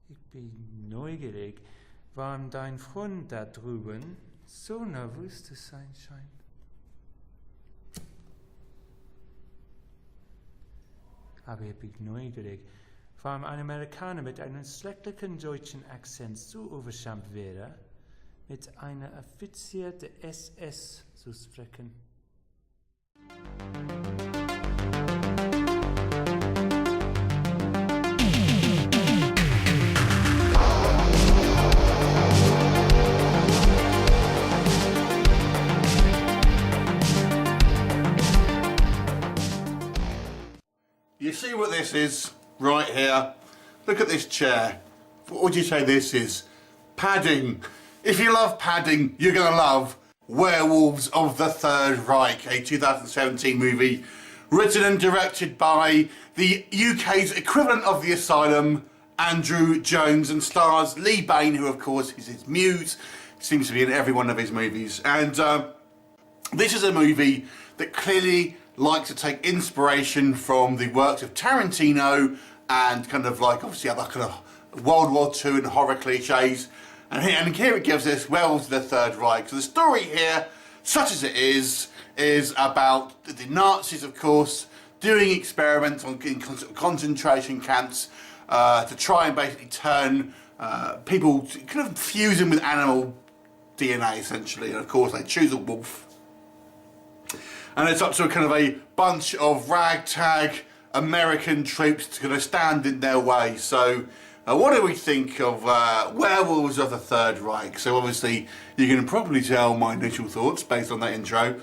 Ich bin neugierig, warum dein Freund da drüben so nervös zu sein scheint. Aber ich bin neugierig, warum ein Amerikaner mit einem schrecklichen deutschen Akzent so überschämt wäre, mit einer Offizier der SS zu sprechen. You see what this is right here? Look at this chair. What would you say this is? Padding. If you love padding, you're going to love Werewolves of the Third Reich, a 2017 movie written and directed by the UK's equivalent of The Asylum, Andrew Jones, and stars Lee Bain, who of course is his muse, seems to be in every one of his movies. And this is a movie that clearly likes to take inspiration from the works of Tarantino and kind of like obviously other kind of World War II and horror cliches. And here it gives us Werewolves of the Third Reich. So the story here, such as it is about the Nazis, of course, doing experiments in concentration camps to try and basically turn people, kind of fuse them with animal DNA essentially. And of course they choose a wolf. And it's up to a kind of a bunch of ragtag American troops to kind of stand in their way. So what do we think of Werewolves of the Third Reich? So obviously you can probably tell my initial thoughts based on that intro.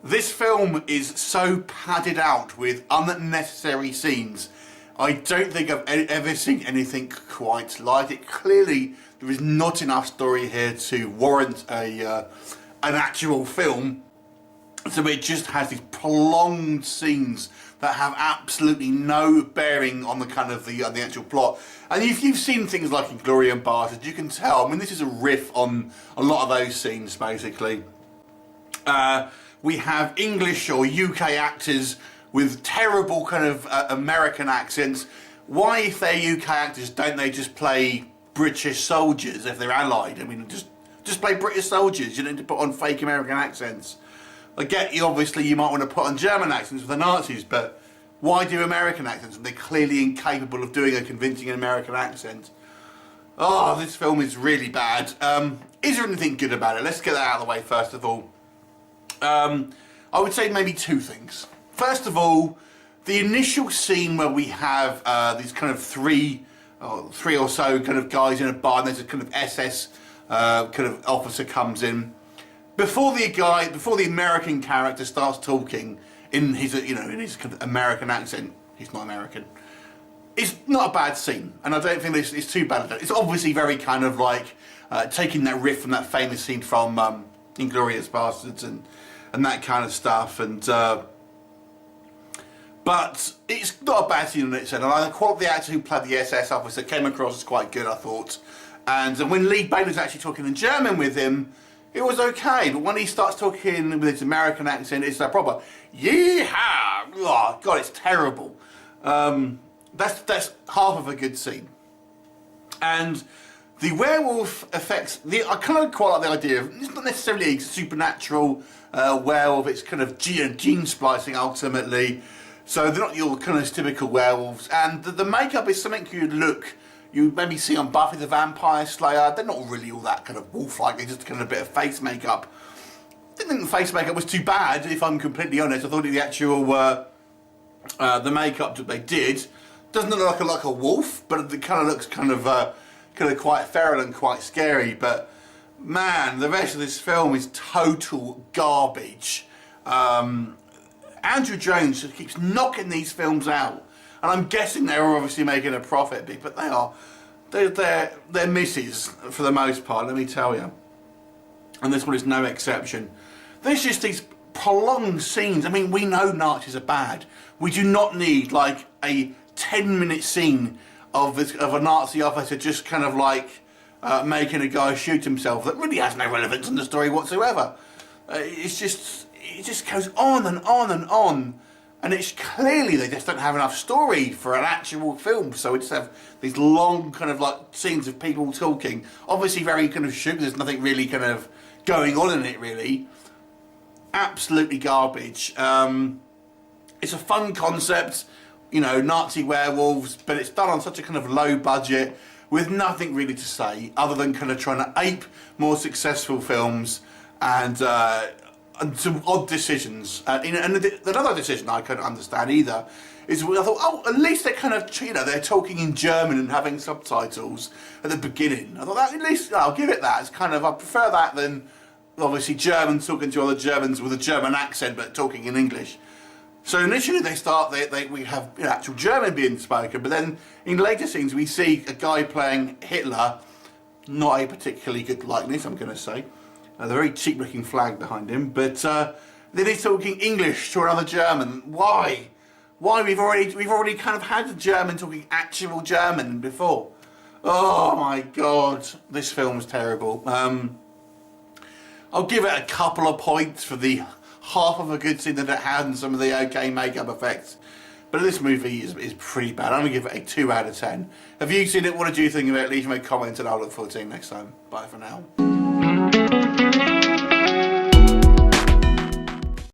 This film is so padded out with unnecessary scenes. I don't think I've ever seen anything quite like it. Clearly there is not enough story here to warrant an actual film. So it just has these prolonged scenes that have absolutely no bearing on the kind of the actual plot. And if you've seen things like Inglourious Basterds, you can tell. I mean, this is a riff on a lot of those scenes, basically. We have English or UK actors with terrible kind of American accents. Why, if they're UK actors, don't they just play British soldiers if they're allied? I mean, just play British soldiers. You don't need to put on fake American accents. I get you, obviously you might want to put on German accents for the Nazis, but why do American accents when they're clearly incapable of doing a convincing American accent? Oh, this film is really bad. Is there anything good about it? Let's get that out of the way first of all. I would say maybe two things. First of all, the initial scene where we have these kind of three or so kind of guys in a bar, and there's a kind of SS kind of officer comes in. Before the American character starts talking in his, in his kind of American accent, he's not American. It's not a bad scene, and I don't think it's too bad. It's obviously very kind of like taking that riff from that famous scene from Inglourious Basterds and that kind of stuff. And but it's not a bad scene in itself. And I thought the actor who played the SS officer came across as quite good, I thought. And when Lee Bain was actually talking in German with him, it was okay, but when he starts talking with his American accent, it's that proper yeehaw! Oh, God, it's terrible. That's half of a good scene. And the werewolf effects, I kind of quite like the idea of, it's not necessarily a supernatural werewolf, it's kind of gene splicing ultimately. So they're not your kind of typical werewolves. And the makeup is something you maybe see on Buffy the Vampire Slayer. They're not really all that kind of wolf-like, they're just kind of a bit of face makeup. I didn't think the face makeup was too bad, if I'm completely honest. I thought the actual, the makeup that they did doesn't look like a wolf, but it kind of looks kind of quite feral and quite scary. But man, the rest of this film is total garbage. Andrew Jones just keeps knocking these films out. And I'm guessing they're obviously making a profit, but they're misses for the most part, let me tell you. And this one is no exception. There's just these prolonged scenes. I mean, we know Nazis are bad. We do not need like a 10-minute scene of a Nazi officer just kind of like making a guy shoot himself that really has no relevance in the story whatsoever. It just goes on and on and on. And it's clearly they just don't have enough story for an actual film, so we just have these long kind of like scenes of people talking, obviously very kind of shoot, there's nothing really kind of going on in it really. Absolutely garbage. It's a fun concept, you know, Nazi werewolves, but it's done on such a kind of low budget with nothing really to say other than kind of trying to ape more successful films and some odd decisions. And another decision I couldn't understand either is I thought, oh, at least they're kind of, you know, they're talking in German and having subtitles at the beginning. I thought that, at least I'll give it that. It's kind of, I prefer that than obviously Germans talking to other Germans with a German accent but talking in English. So initially we have, you know, actual German being spoken, but then in later scenes we see a guy playing Hitler, not a particularly good likeness, I'm going to say. A very cheap looking flag behind him, but then he's talking English to another German. Why? Why? We've already kind of had a German talking actual German before. Oh my god, this film's terrible. I'll give it a couple of points for the half of a good scene that it had and some of the okay makeup effects. But this movie is pretty bad. I'm going to give it a 2 out of 10. Have you seen it? What did you think of it? Leave me a comment and I'll look forward to seeing you next time. Bye for now.